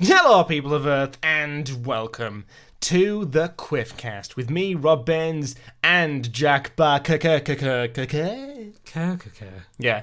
Hello, people of Earth, and welcome to the Quiffcast with me, Rob Baines, and Jack Barker. Yeah.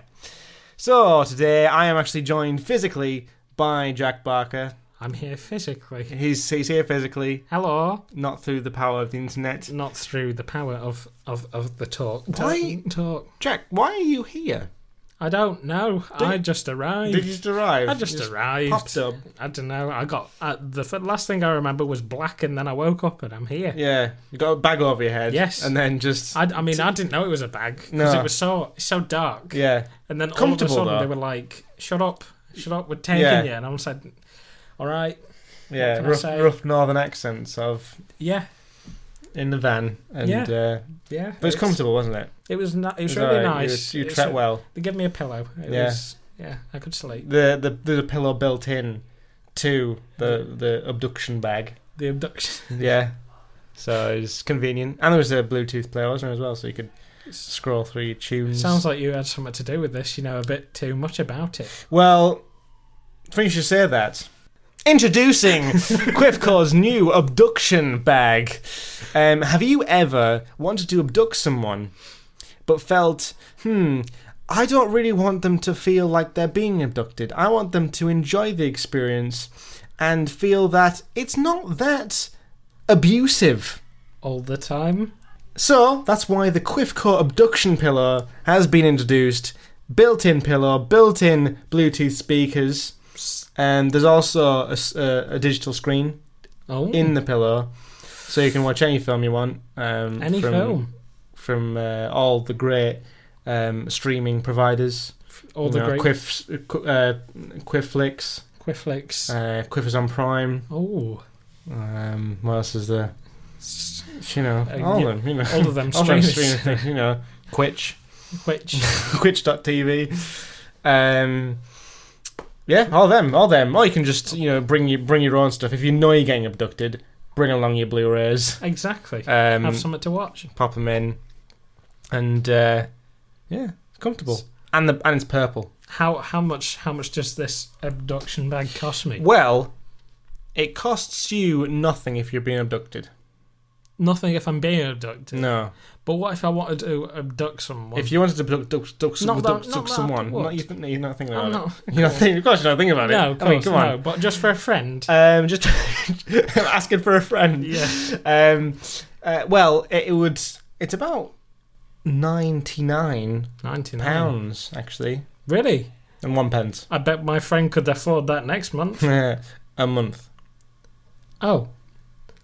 So, today I am actually joined physically by Jack Barker. I'm here physically. He's here physically. Hello. Not through the power of the internet. Not through the power of the talk. Why? Talk. Jack, why are you here? I don't know. I just arrived. Did you just arrive? I just arrived. Popped up. I don't know. I got the last thing I remember was black, and then I woke up and I'm here. Yeah, you got a bag over your head. Yes, and then just. I didn't know it was a bag because it was so dark. Yeah, and then all of a sudden they were like, "Shut up, we're taking you," and I said, "All right." Yeah, rough northern accents of in the van, and yeah, but it was comfortable, wasn't it? It was really nice. You treat well. They gave me a pillow. I could sleep. There's a pillow built in to the abduction bag. The abduction. Yeah, so it's convenient, and there was a Bluetooth player wasn't there, as well, so you could scroll through your tunes. Sounds like you had something to do with this. You know a bit too much about it. Well, funny you should say that. Introducing Quifco's new abduction bag. Have you ever wanted to abduct someone but felt, I don't really want them to feel like they're being abducted. I want them to enjoy the experience and feel that it's not that abusive. All the time? So, that's why the Quifco abduction pillow has been introduced. Built-in pillow, built-in Bluetooth speakers. And there's also a digital screen in the pillow, so you can watch any film you want. Any film? From all the great streaming providers. All the great... Quifflix. Quiffers on Prime. Oh. What else is there? All of them. All of them streaming things, Quitch. Quitch.tv. Yeah, all them. Or you can just, bring your own stuff. If you know you're getting abducted, bring along your Blu-rays. Exactly. Have something to watch. Pop them in, and it's comfortable. And it's purple. How much does this abduction bag cost me? Well, it costs you nothing if you're being abducted. Nothing if I'm being abducted. No. But what if I wanted to abduct someone? If you wanted to abduct someone, you're not thinking about it. You're not thinking. Of course, you're not thinking about it. No, of course, come on. No, but just for a friend. Just asking for a friend. Yeah. Well, it's about £99 actually. Really? And 1 pence. I bet my friend could afford that next month. A month. Oh.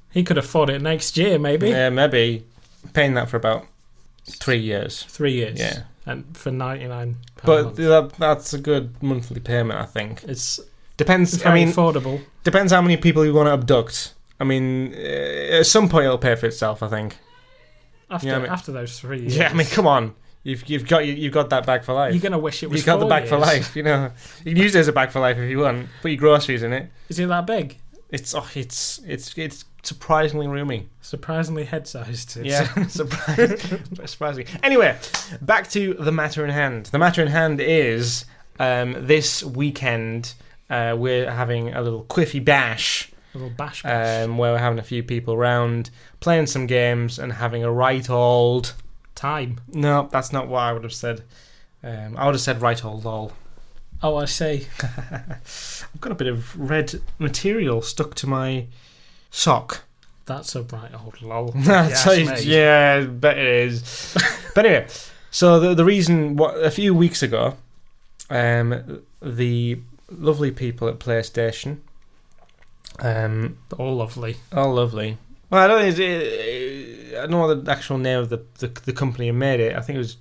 He could afford it next year, maybe. Yeah, maybe. Paying that for about 3 years. 3 years. Yeah. And for £99 But that's a good monthly payment, I think. Depends. Very affordable. Depends how many people you want to abduct. I mean, at some point it'll pay for itself, I think. After those 3 years. Yeah, I mean, come on. You've got that bag for life. You're gonna wish it was. You've got the bag years. for life. You can use it as a bag for life if you want. Put your groceries in it. Is it that big? It's surprisingly roomy. Surprisingly head-sized. Yeah, surprising. Anyway, back to the matter in hand. The matter in hand is this weekend we're having a little quiffy bash. A little bash. Where we're having a few people round, playing some games and having a right old... time. No, that's not what I would have said. I would have said right old lol. Oh, I see. I've got a bit of red material stuck to my sock. That's a right old lol. Yeah, I bet it is. But anyway, so the reason, a few weeks ago, the lovely people at PlayStation, all lovely. Well, I don't know what the actual name of the company who made it. I think it was.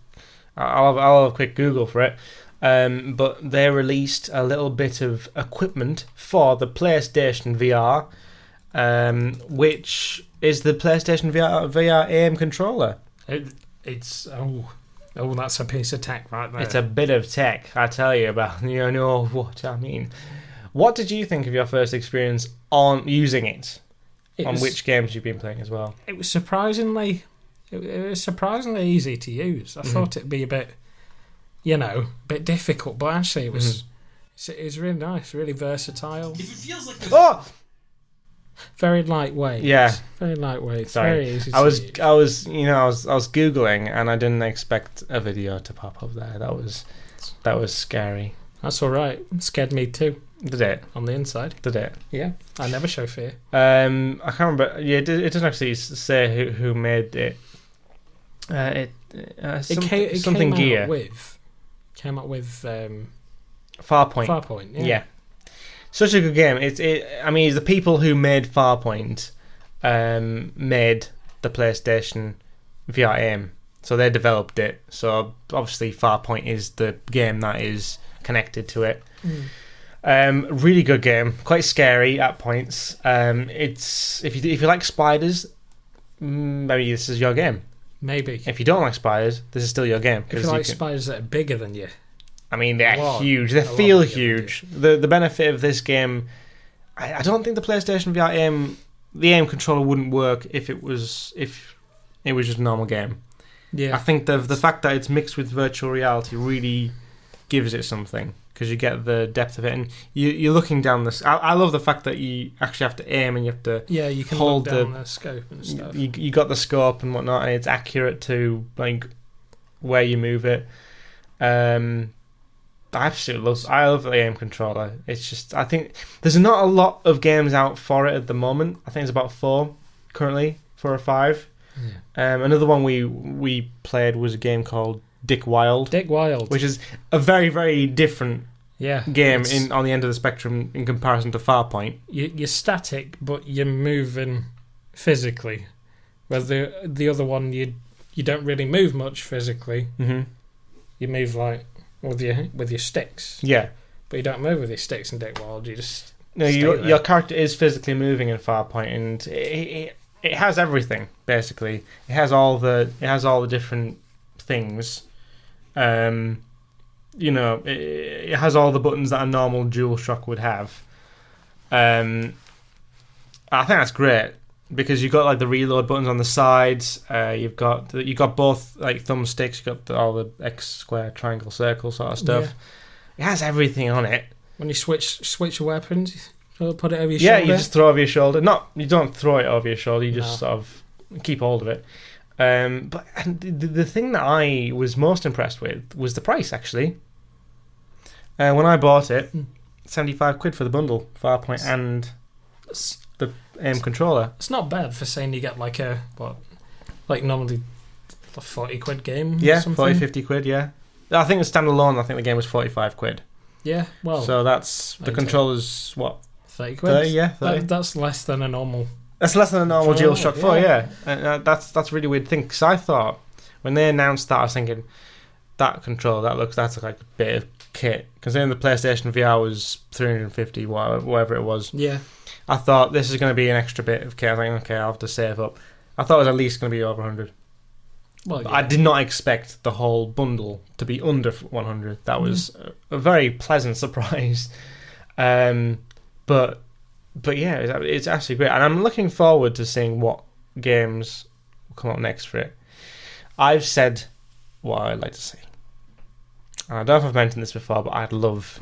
I'll have a quick Google for it. But they released a little bit of equipment for the PlayStation VR, which is the PlayStation VR aim controller. It's that's a piece of tech right there. It's a bit of tech, I tell you about. You know what I mean. What did you think of your first experience on using it? Which games you've been playing as well? It was surprisingly easy to use. I thought it'd be a bit difficult, but actually it's It's really nice, really versatile. If it feels like Oh, Very lightweight. Yeah. Very lightweight. sorry. Very easy to I was use. I was googling and I didn't expect a video to pop up there. That was scary. That's all right. It scared me too Did it? on the inside. Did it? Yeah, I never show fear. I can't remember. Yeah, it doesn't actually say who made it. It something came gear. Came out with Farpoint. Farpoint. Yeah. Such a good game. I mean, the people who made Farpoint made the PlayStation VR Aim, so they developed it. So obviously, Farpoint is the game that is connected to it. Really good game. Quite scary at points. It's if you like spiders, maybe this is your game. Maybe. If you don't like spiders, this is still your game. If you like spiders that are bigger than you. I mean, they're Lot. huge. They A lot feel bigger than huge. The benefit of this game, I don't think the PlayStation VR the aim controller wouldn't work if it was just a normal game. Yeah. I think the fact that it's mixed with virtual reality really gives it something, because you get the depth of it, and you're looking down this. I love the fact that you actually have to aim and you have to you can hold look down the scope and stuff. You got the scope and whatnot, and it's accurate to like where you move it. I love the aim controller. It's just, I think there's not a lot of games out for it at the moment. I think it's about 4 currently, 4 or 5. Yeah. Another one we played was a game called Dick Wild, which is a very, very different game on the end of the spectrum in comparison to Farpoint. You're static, but you're moving physically. Whereas the other one, you don't really move much physically. Mm-hmm. You move like with your sticks. Yeah. But you don't move with your sticks in Dick Wild. You just your character is physically moving in Farpoint, and it has everything basically. It has all the different things. It has all the buttons that a normal DualShock would have. I think that's great, because you've got like the reload buttons on the sides. You've got both like thumbsticks. You've got all the X, square, triangle, circle sort of stuff. Yeah. It has everything on it. When you switch your weapons, you put it over your Yeah, shoulder. you just throw it over your shoulder. You don't throw it over your shoulder. You just sort of keep hold of it. But the thing that I was most impressed with was the price, actually. When I bought it, £75 for the bundle, Farpoint and the aim controller. It's not bad for saying you get like normally a £40 game. Yeah, or something. 40, 50 quid, yeah. I think it's standalone. I think the game was £45. Yeah, well. So that's the controller's what? £30. 30, yeah. 30. That's less than a normal. That's less than a normal Controller, DualShock 4, yeah. And that's a really weird thing, because I thought when they announced that, I was thinking that controller, that's like a bit of kit. Considering the PlayStation VR was $350, whatever it was. Yeah. I thought this is going to be an extra bit of kit. I think, okay, I'll have to save up. I thought it was at least going to be over 100. Well, yeah. I did not expect the whole bundle to be under 100. That was a very pleasant surprise. But yeah, it's actually great, and I'm looking forward to seeing what games will come up next for it. I've said what I'd like to see. And I don't know if I've mentioned this before, but I'd love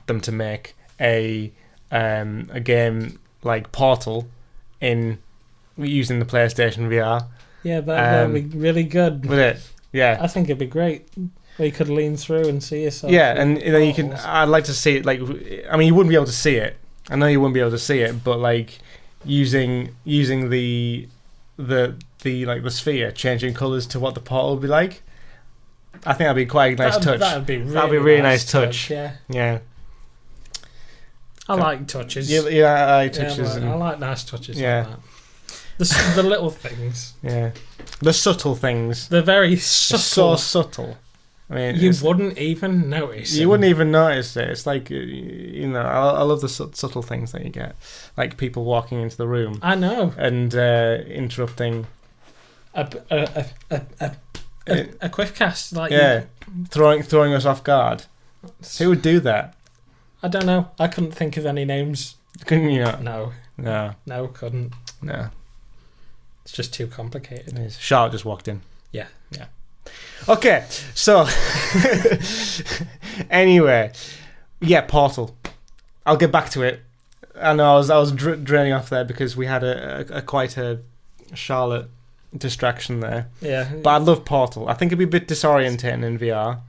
them to make a game like Portal using the PlayStation VR. Yeah, that'd be really good. With it, yeah. I think it'd be great. Where you could lean through and see yourself. Yeah, and then you can. I'd like to see it. Like, I mean, you wouldn't be able to see it. I know you wouldn't be able to see it, but like using the sphere, changing colours to what the portal would be like. I think that'd be quite a nice touch. That'd be a really nice touch. Yeah. I like touches. Yeah, I like touches. I like nice touches. Yeah. Like that. The little things. Yeah. The subtle things. They're very subtle. So subtle. I mean, you wouldn't even notice. You wouldn't even notice it. It's like, I love the subtle things that you get, like people walking into the room. I know. And interrupting. A quick cast, like throwing us off guard. Who would do that? I don't know. I couldn't think of any names. Couldn't you not? No, couldn't. No. It's just too complicated. Charlotte just walked in. Yeah. Okay, so anyway, Yeah, Portal. I'll get back to it. I know I was draining off there because we had a quite a Charlotte distraction there. Yeah. But I love Portal. I think it'd be a bit disorientating in VR.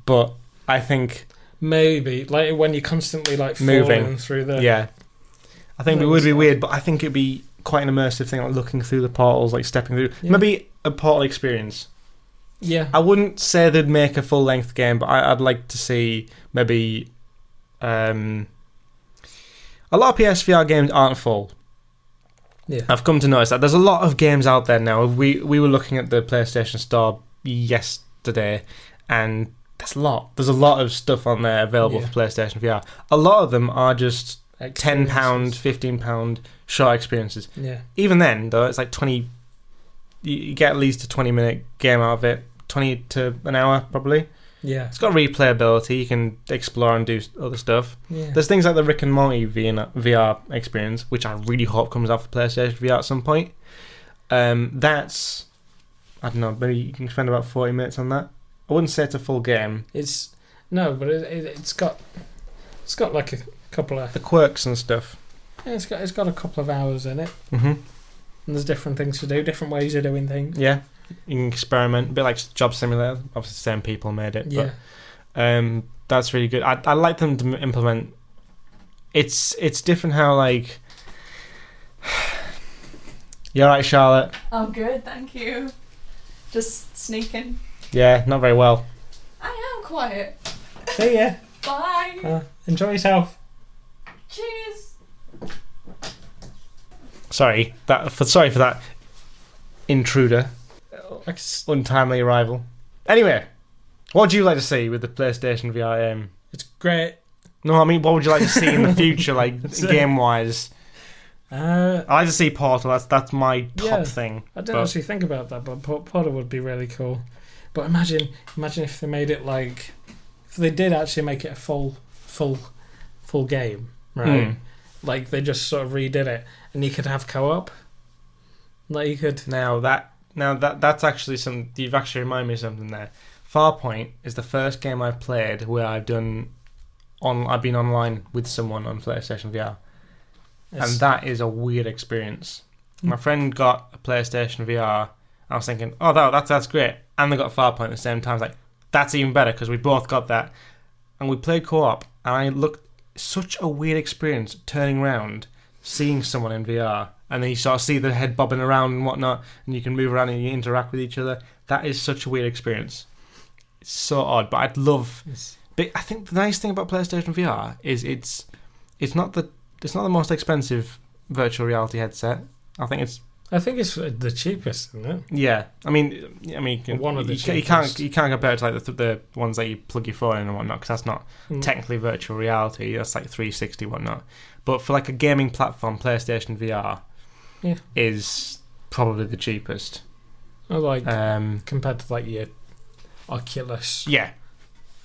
But I think maybe like when you're constantly like moving falling through the I think it would be weird, but I think it'd be quite an immersive thing, like looking through the portals, like stepping through. Yeah. Maybe a Portal experience. Yeah. I wouldn't say they'd make a full length game, but I'd like to see maybe a lot of PSVR games aren't full. Yeah. I've come to notice that there's a lot of games out there now. We were looking at the PlayStation Store yesterday, and there's a lot of stuff on there available for PlayStation VR. A lot of them are just £10, £15 short experiences. Yeah. Even then, though, it's like 20. You get at least a 20-minute game out of it, 20 to an hour probably. Yeah. It's got replayability. You can explore and do other stuff. Yeah. There's things like the Rick and Morty VR experience, which I really hope comes out for PlayStation VR at some point. That's, I don't know, maybe you can spend about 40 minutes on that. I wouldn't say it's a full game. It's got like a couple of the quirks and stuff. Yeah, it's got a couple of hours in it. Mm-hmm. And there's different things to do, different ways of doing things. Yeah, you can experiment, a bit like Job Simulator. Obviously, the same people made it. Yeah. But, that's really good. I like them to implement. It's different how like. You alright, Charlotte? I'm good, thank you. Just sneaking. Yeah, not very well. I am quiet. See ya. Bye. Enjoy yourself. Cheers. Sorry for that intruder. Untimely arrival. Anyway, what would you like to see with the PlayStation VR? It's great. No, I mean, what would you like to see in the future, like game-wise? I like to see Portal. That's my top thing. I didn't actually think about that, but Portal would be really cool. But imagine if they made it like, if they did actually make it a full game, right? Like they just sort of redid it, and you could have co-op. Like you could. Now that's actually some. You've actually reminded me of something there. Farpoint is the first game I've played where I've been online with someone on PlayStation VR, and that is a weird experience. My friend got a PlayStation VR. I was thinking, oh, that's great, and they got Farpoint at the same time. I was like, that's even better because we both got that, and we played co-op, and I looked. Such a weird experience turning around, seeing someone in VR, and then you sort of see the head bobbing around and whatnot, and you can move around and you interact with each other. That is such a weird experience. It's so odd, but I'd love. But I think the nice thing about PlayStation VR is it's not the most expensive virtual reality headset. I think it's the cheapest, isn't it? Yeah, I mean, one of the cheapest. You can't compare it to like the ones that you plug your phone in and whatnot, because that's not technically virtual reality. That's like 360 whatnot. But for like a gaming platform, PlayStation VR is probably the cheapest. Like compared to like your Oculus. Yeah,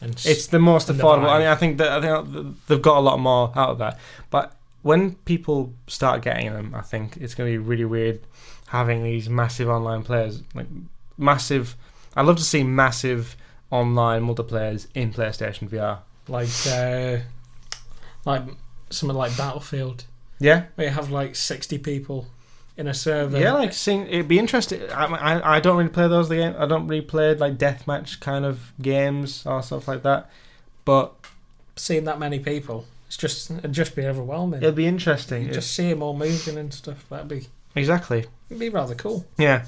and it's the most affordable. I mean, I think they've got a lot more out of that. But when people start getting them, I think it's going to be really weird having these massive online players, like massive. I'd love to see massive online multiplayers in PlayStation VR, like something like Battlefield. Yeah, where you have like 60 people in a server. Yeah, like it'd be interesting. I don't really play those games. I don't really play like deathmatch kind of games or stuff like that. But seeing that many people, it'd just be overwhelming. It'd be interesting. You just see them all moving and stuff. It'd be rather cool. Yeah.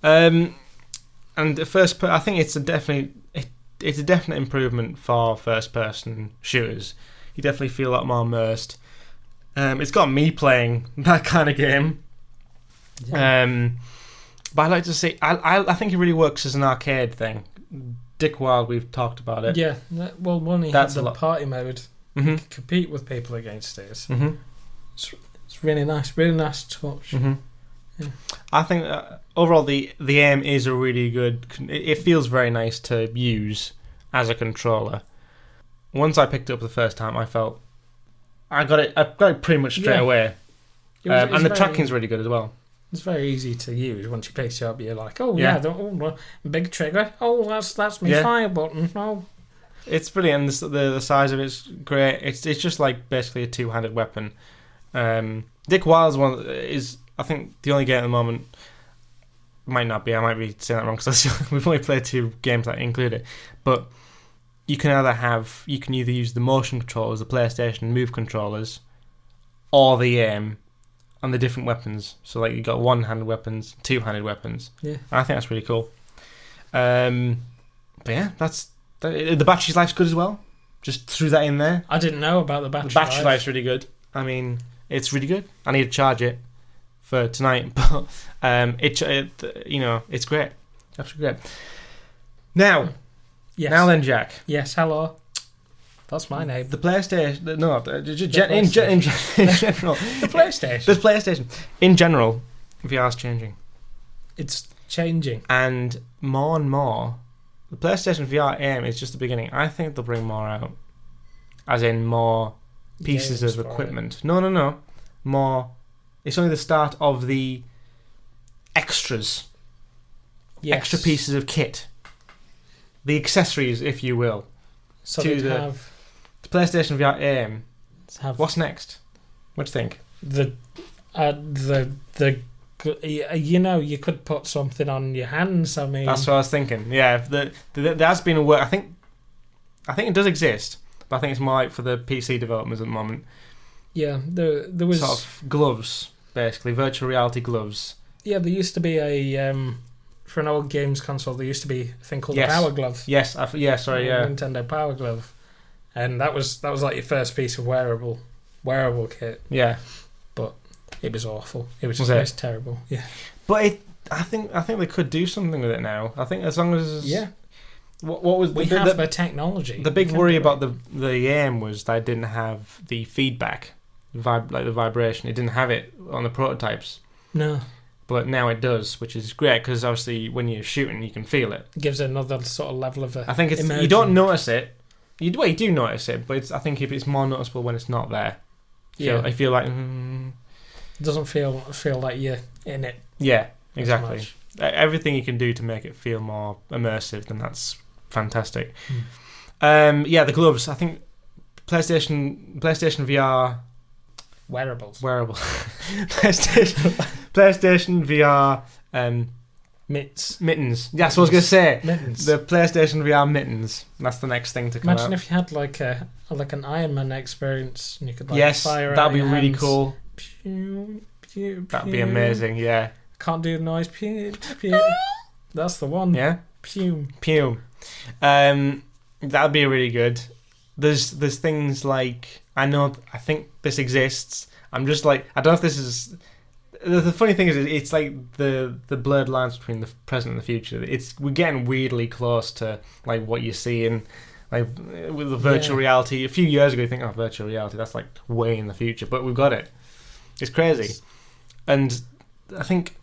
And the I think it's a definite improvement for first person shooters. You definitely feel a lot more immersed. It's got me playing that kind of game. Yeah. But I like to see. I think it really works as an arcade thing. Dick Wild, we've talked about it. Yeah. Well, one you have the party mode. Mm-hmm. You can compete with people against it. Mm-hmm. It's really nice to watch. Mm-hmm. Yeah. I think overall the aim is a really good. It feels very nice to use as a controller. Once I picked it up the first time, I felt I got it pretty much straight away. And the tracking's really good as well. It's very easy to use. Once you pick it up, you're like, big trigger. Oh, that's my fire button. Oh. It's brilliant. The size of it's great. It's just like basically a two-handed weapon. Dick Wild's one is, I think, the only game at the moment. Might not be. I might be saying that wrong because we've only played 2 games that include it. But you can either use the motion controllers, the PlayStation Move controllers, or the aim on the different weapons. So like you got one-handed weapons, two-handed weapons. Yeah, and I think that's really cool. But yeah, the battery life's good as well. Just threw that in there. I didn't know about the battery. The battery life's really good. I mean, it's really good. I need to charge it for tonight, but it's great. Absolutely great. Now, Yes. Now then, Jack. Yes, hello. That's my name. The PlayStation. No, in general. The PlayStation. The PlayStation. In general, VR's changing. It's changing. And more, the PlayStation VR aim is just the beginning. I think they'll bring more out. As in more pieces Games of for equipment. No. More. It's only the start of the extras. Yes. Extra pieces of kit. The accessories, if you will. So to they'd the- have The PlayStation VR aim. have What's next? What do you think? you could put something on your hands. I mean, That's what I was thinking. Yeah, there has been a work. I think it does exist, but I think it's more like for the PC developers at the moment. yeah, there was Sort of gloves, basically virtual reality gloves. yeah, there used to be a for an old games console. There used to be a thing called Yes. a Power Glove. Yes, sorry, yeah. Nintendo Power Glove, and that was like your first piece of wearable kit. Yeah. It was awful. It was Was just it? it was terrible. Yeah. But I think they could do something with it now. I think as long as Yeah. What was We have the technology. the big We can worry do about it. the aim was that it didn't have the feedback, the vibration. It didn't have it on the prototypes, No. but now it does, which is great because obviously when you're shooting, you can feel it. It gives it another sort of level of I think it's you immersion. don't notice it. You do notice it, but I think it's more noticeable when it's not there. Yeah. I feel like It doesn't feel like you're in it. yeah, as exactly. much. Everything you can do to make it feel more immersive, then that's fantastic. Hmm. The gloves. I think PlayStation VR Wearables. wearable. PlayStation VR Mitts. mittens. That's what I was going to say. Mittens. The PlayStation VR mittens. That's the next thing to come Imagine out. if you had like an Iron Man experience and you could like Yes, fire that'd out be your really hands. cool. Pew, pew, That'd be pew. amazing. Yeah. Can't do the noise. Pew, pew. That's the one. Yeah. Pew. Pew. That'd be really good. There's things like I think this exists. I'm just like I don't know if this is. The funny thing is, it's like the blurred lines between the present and the future. We're getting weirdly close to like what you see in like with the virtual reality. A few years ago, you think, oh, virtual reality, that's like way in the future, but we've got it. It's crazy, and I think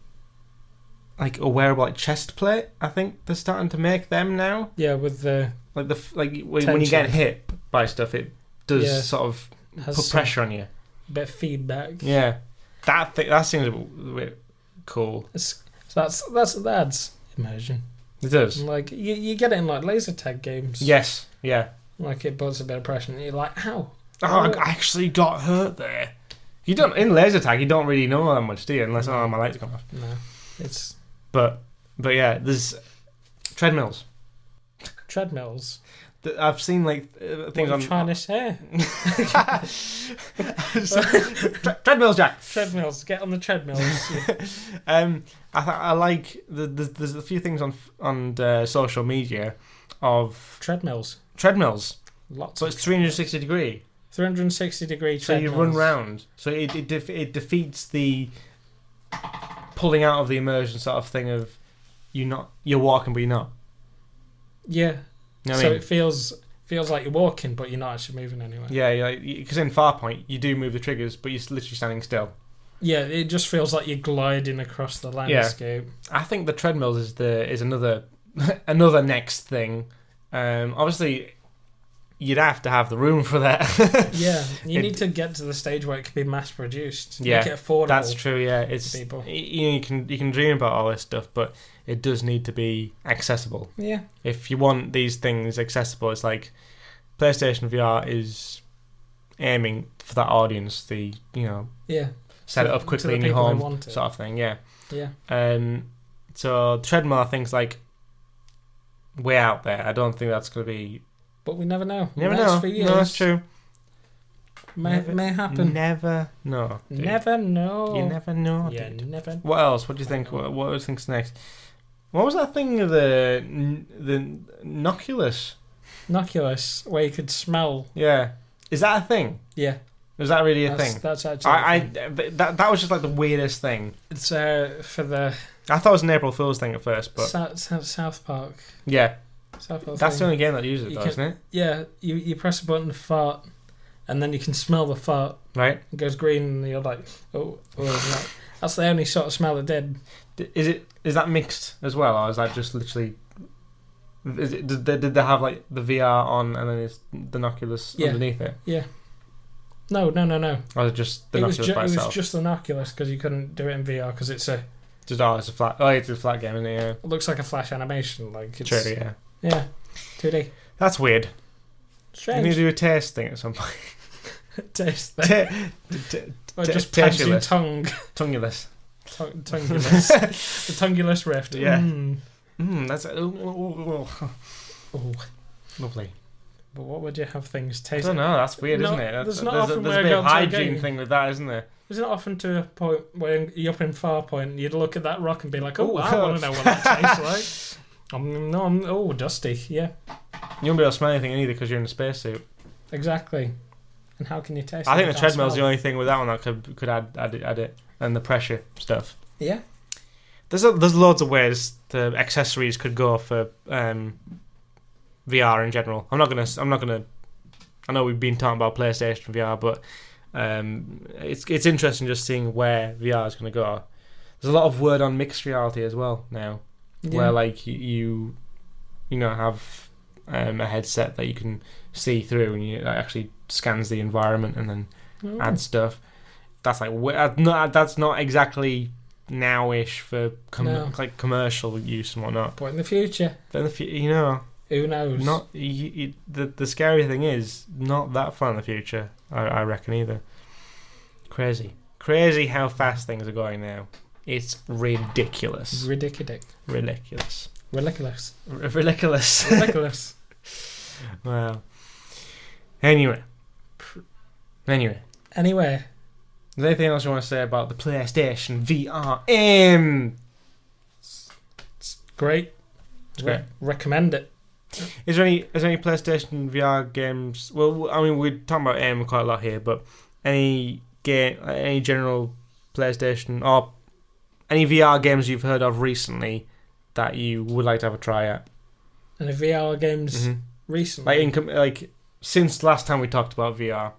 like a wearable like chest plate. I think they're starting to make them now. Yeah, with the When you get Tension. hit by stuff, it does Yeah. sort of has put some pressure on you. bit of feedback. Yeah, that seems a bit cool. So that adds immersion. It does. Like you get it in like laser tag games. Yes. Yeah. Like it puts a bit of pressure and you're like, ow. Oh, I actually got hurt there. You don't in laser tag. You don't really know that much, do you? Unless my lights come off. No, it's But yeah, there's treadmills. treadmills. I've seen like things What are on you trying to say? treadmills, Jack. Treadmills. Get on the treadmills. I like there's a few things on social media of Treadmills. treadmills. Lots. So it's 360 degree. 360-degree So you treadmills. run round. So it defeats the pulling out of the immersion sort of thing of you're walking but you're not. Yeah. You know what So I mean? it feels like you're walking, but you're not actually moving anywhere. Yeah, because in Farpoint you do move the triggers, but you're literally standing still. Yeah, it just feels like you're gliding across the landscape. I think the treadmills is another another next thing. Obviously, you'd have to have the room for that. Yeah, you need to get to the stage where it can be mass produced. Yeah, make it affordable. That's true. Yeah, it's people. You can dream about all this stuff, but it does need to be accessible. Yeah. If you want these things accessible, it's like PlayStation VR is aiming for that audience. Yeah. Set it up quickly in your home, sort of thing. Yeah. Yeah. So treadmill, I think, is like way out there. I don't think that's going to be. But we never know. Never know. No, that's true. May happen. Never know. Dude. Never know. You never know. Yeah, dude. never. What else? What do you think? What do you think's next? What was that thing of the Noculus? Noculus, where you could smell. Yeah. Is that a thing? Yeah. Is that really a thing? That's actually. That was just like the weirdest thing. It's for the. I thought it was an April Fool's thing at first, but South Park. Yeah. South Park That's thing. the only game that uses it, though, isn't it? Yeah, you press a button to fart, and then you can smell the fart. Right. It goes green, and you're like, that's the only sort of smell it did. Is that mixed as well, or is that just literally? Did they have like the VR on and then it's the Noculus underneath it? Yeah. No. Or is it just the Noculus by itself? It was just the Noculus because you couldn't do it in VR because it's a. It's a flat. Oh, it's a flat game, isn't it? Yeah. It looks like a flash animation, like it's. True, yeah. Yeah, 2D. That's weird. Strange. We need to do a taste thing at some point. Taste thing. Or just pass your tongue. Tongueless. Tongueless. The tongueless rift. Yeah. That's lovely. But what would you have things taste? I don't know. That's weird, isn't it? There's a big hygiene thing with that, isn't there? Isn't it often to a point where you're up in Farpoint, you'd look at that rock and be like, "Oh, I want to know what that tastes like." Dusty. Yeah. You won't be able to smell anything either because you're in a spacesuit. Exactly. And how can you taste? I think the treadmill's the only thing with that one that could add it, and the pressure stuff. Yeah. There's loads of ways the accessories could go for VR in general. I'm not gonna. I know we've been talking about PlayStation VR, but it's interesting just seeing where VR is going to go. There's a lot of word on mixed reality as well now, where like you have a headset that you can see through and it actually scans the environment and then adds stuff. That's like that's not exactly now-ish for like commercial use and whatnot. But in the future, who knows? Not the scary thing is not that far in the future. I reckon either. Crazy how fast things are going now. It's ridiculous. Ridiculous. Wow. Anyway. Is there anything else you want to say about the PlayStation VR? It's great. It's great. Recommend it. Is there any PlayStation VR games? Well, I mean, we're talking about aim quite a lot here, but any general PlayStation or any VR games you've heard of recently that you would like to have a try at? Any VR games recently? Like since last time we talked about VR.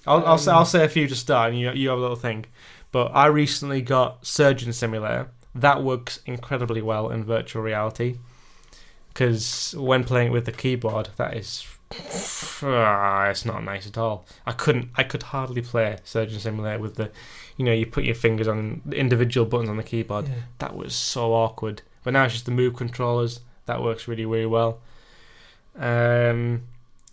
I'll say a few to start, and you have a little think. But I recently got Surgeon Simulator. That works incredibly well in virtual reality. Because when playing with the keyboard, that is, it's not nice at all. I could hardly play Surgeon Simulator with the, you put your fingers on the individual buttons on the keyboard. Yeah. That was so awkward. But now it's just the move controllers. That works really, really well. There's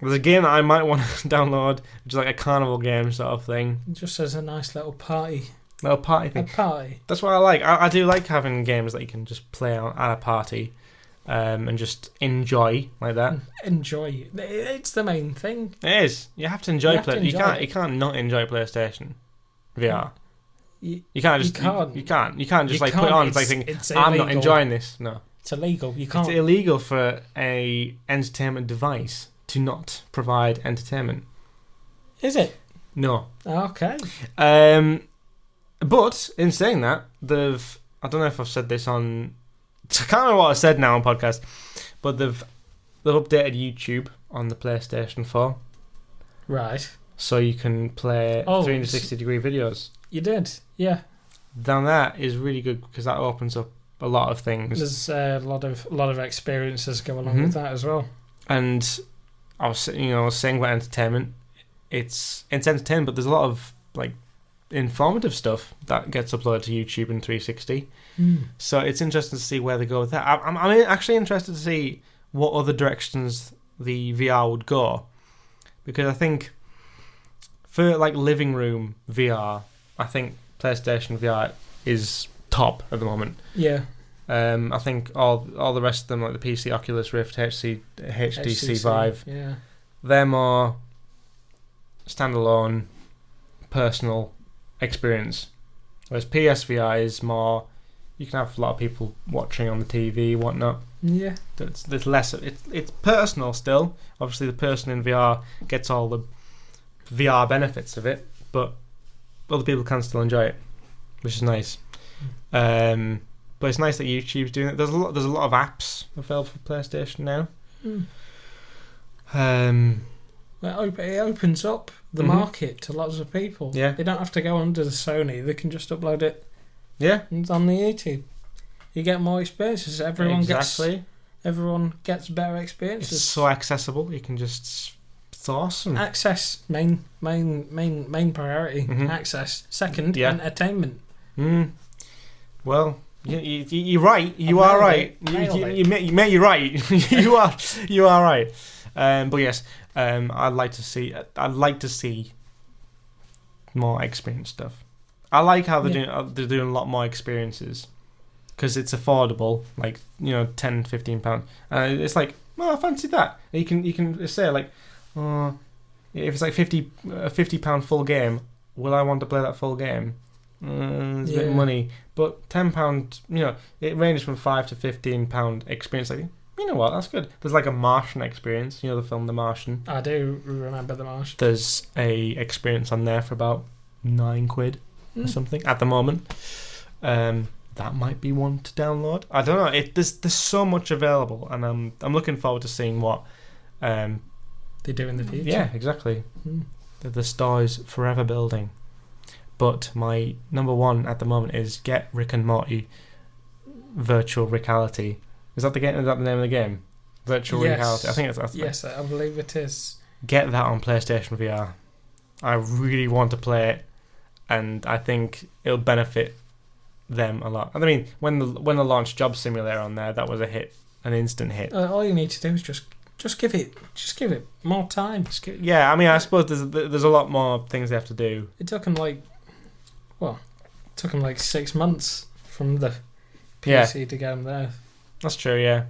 a game that I might want to download, which is like a carnival game sort of thing. Just as a nice little party. Little party thing. A party. That's what I like. I do like having games that you can just play at a party. And just enjoy like that. Enjoy. It's the main thing. It is. You have to enjoy play. You can't not enjoy PlayStation VR. You can't just. You can't just like put it on. It's like thinking, I'm not enjoying this. No. It's illegal. You can't. It's illegal for a entertainment device to not provide entertainment. Is it? No. Okay. But in saying that, I don't know if I've said this on. I can't remember what I said now on podcast, but they've updated YouTube on the PlayStation 4. Right. So you can play 360-degree videos. You did, yeah. Then that is really good because that opens up a lot of things. There's a lot of experiences going on with that as well. And I was saying about entertainment. It's entertainment, but there's a lot of like informative stuff that gets uploaded to YouTube in 360. So it's interesting to see where they go with that. I'm actually interested to see what other directions the VR would go, because I think for like living room VR, I think PlayStation VR is top at the moment. Yeah. I think all the rest of them, like the PC, Oculus Rift, HTC Vive, yeah, they're more standalone, personal experience. Whereas PSVR is more, you can have a lot of people watching on the TV, whatnot. Yeah. There's less. It's personal still. Obviously, the person in VR gets all the VR benefits of it, but other people can still enjoy it, which is nice. But it's nice that YouTube's doing it. There's a lot of apps available for PlayStation now. Well, it opens up the market to lots of people. Yeah. They don't have to go under the Sony. They can just upload it. Yeah. On the YouTube. You get more experiences. Everyone exactly. gets better experiences. It's so accessible. You can just. It's awesome. Access main priority. Access second. Entertainment. Well. You're right. You are right. You're right. you are right. But yes, I'd like to see more experience stuff. I like how they're doing a lot more experiences because it's affordable, like £10-15. It's like, I fancy that. You can say like, if it's like £50 full game, will I want to play that full game? It's a bit of money, but £10, it ranges from £5 to £15 experience. Like, you know what, that's good. There's like a Martian experience, the film The Martian. I do remember The Martian. There's a experience on there for about £9 or something at the moment. That might be one to download. I don't know. There's so much available, and I'm looking forward to seeing what they do in the future. Yeah, exactly. The store is forever building. But my number one at the moment is get Rick and Morty Virtual Reality. Is that the game? Is that the name of the game? Virtual Reality. I think that's yes, I believe it is. Get that on PlayStation VR. I really want to play it, and I think it'll benefit them a lot. I mean, when the launch Job Simulator on there, that was a hit, an instant hit. All you need to do is just give it more time. Yeah, I mean, I suppose there's a lot more things they have to do. It took them like 6 months from the PC to get them there. That's true, yeah.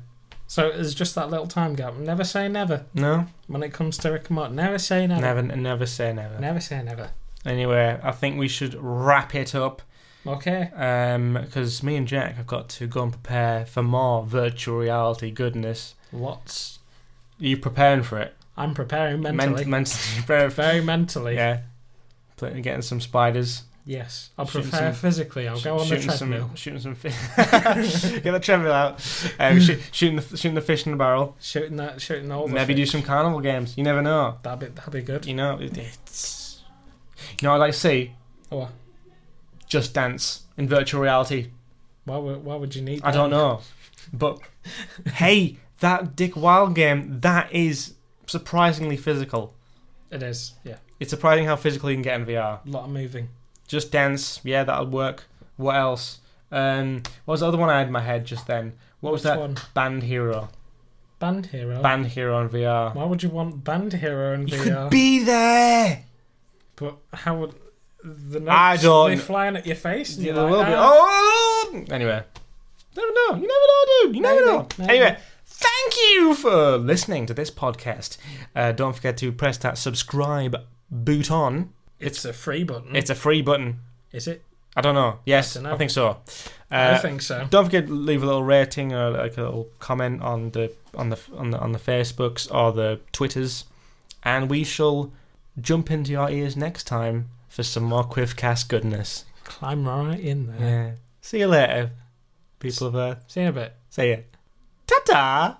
So it's just that little time gap. Never say never. No. When it comes to Rick and Morty, never say never. Never say never. Never say never. Anyway, I think we should wrap it up. Okay. Because me and Jack have got to go and prepare for more virtual reality goodness. Are you preparing for it? I'm preparing mentally. Mentally. Very mentally. Yeah. Getting some spiders. Yes. I'll prepare physically. I'll go on the treadmill. Shooting some fish. Get the treadmill out. Shooting the fish in the barrel. Shooting all the Maybe fish. do some carnival games. You never know. That'd be good. It's... I'd like to see... What? Just Dance in virtual reality. Why would you need that? I don't know. But, hey, that Dick Wild game, that is surprisingly physical. It is, yeah. It's surprising how physical you can get in VR. A lot of moving. Just Dance, yeah, that'll work. What else? What was the other one I had in my head just then? What was that? One? Band Hero. Band Hero? Band Hero in VR. Why would you want Band Hero in VR? You could be there! But how would... The notes, I don't... Are they flying at your face? Yeah, there will be. Oh! Anyway. Never know. You never know, dude. You never know. Anyway, thank you for listening to this podcast. Don't forget to press that subscribe button. It's a free button. It's a free button. Is it? I don't know. Yes, I think so. I think so. Don't forget to leave a little rating or like a little comment on the Facebooks or the Twitters, and we shall jump into your ears next time for some more Quivcast goodness. Climb right in there. Yeah. See you later, people of Earth. See you in a bit. See ya. Ta-ta!